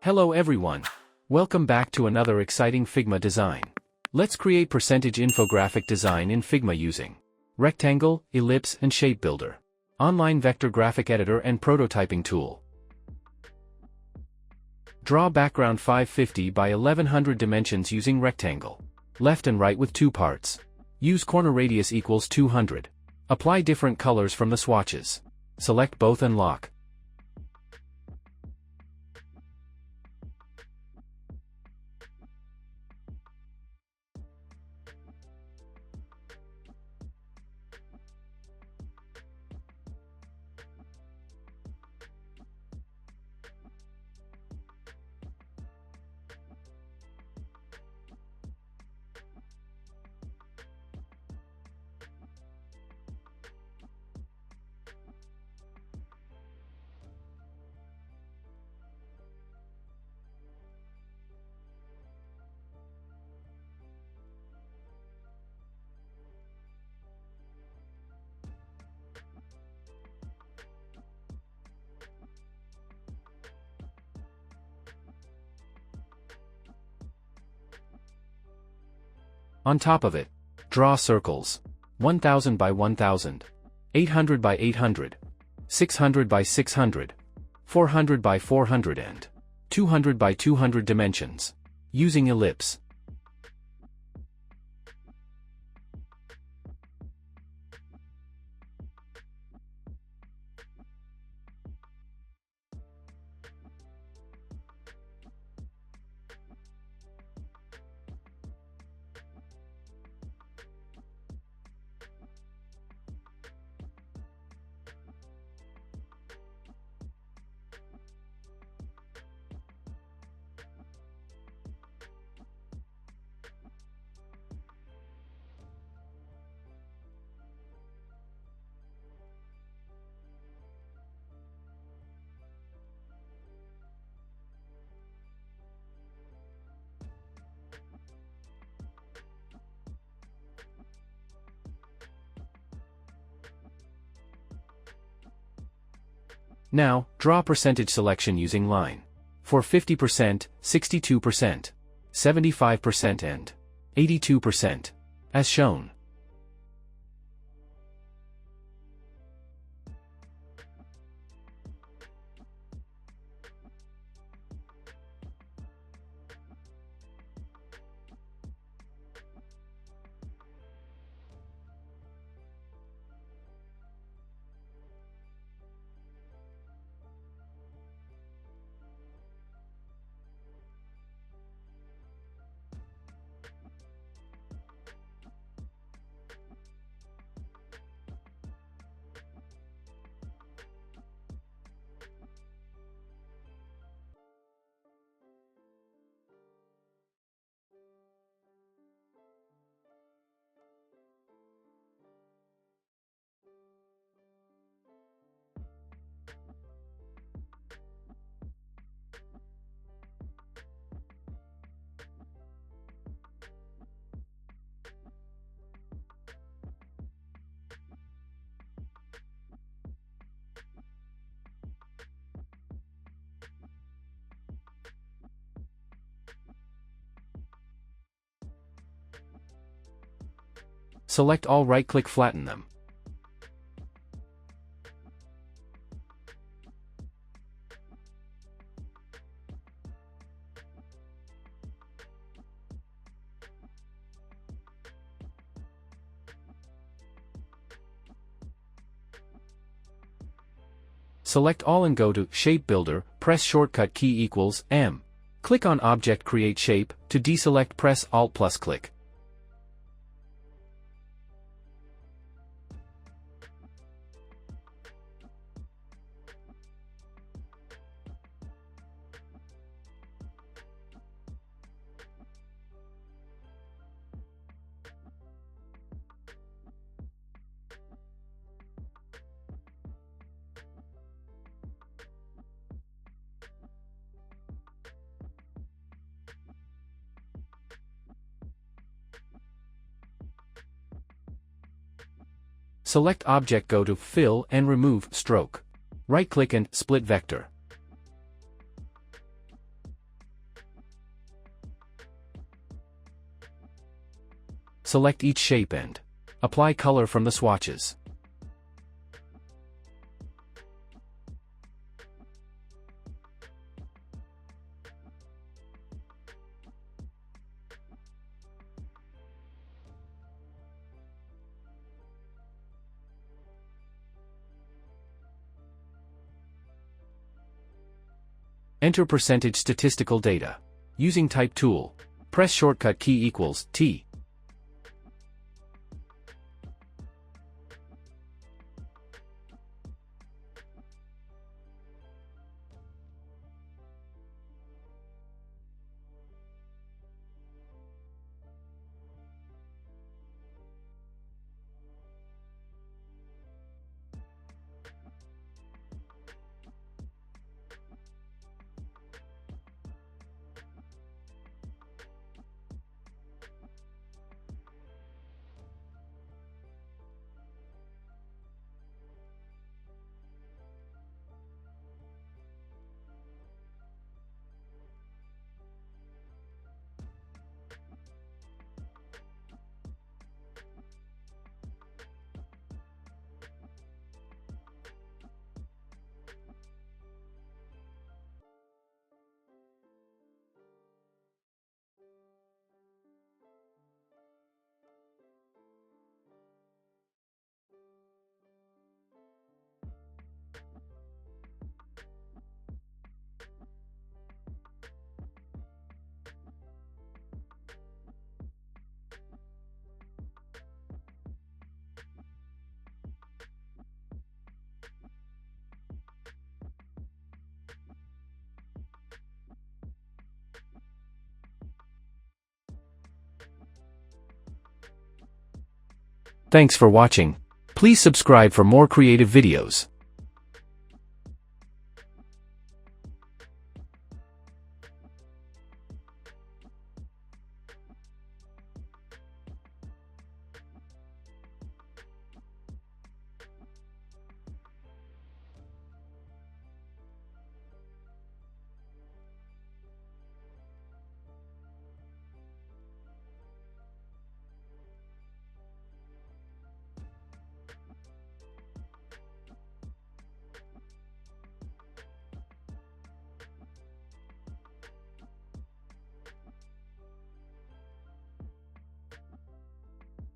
Hello everyone. Welcome back to another exciting Figma design. Let's create percentage infographic design in Figma using rectangle, ellipse and shape builder, online vector graphic editor and prototyping tool. Draw background 550 by 1100 dimensions using rectangle, left and right with 2 parts. Use corner radius equals 200. Apply different colors from the swatches. Select both and lock. On top of it, draw circles. 1000 by 1000, 800 by 800, 600 by 600, 400 by 400 and 200 by 200 dimensions, using ellipse. Now, draw percentage selection using line. For 50%, 62%, 75% and 82%, as shown. Select all, right-click, flatten them. Select all and go to Shape Builder, press shortcut key equals M. Click on Object Create Shape, to deselect press Alt plus click. Select Object, go to Fill and remove Stroke. Right-click and Split Vector. Select each shape and apply color from the swatches. Enter percentage statistical data. Using Type tool. Press shortcut key equals T. Thanks for watching. Please subscribe for more creative videos.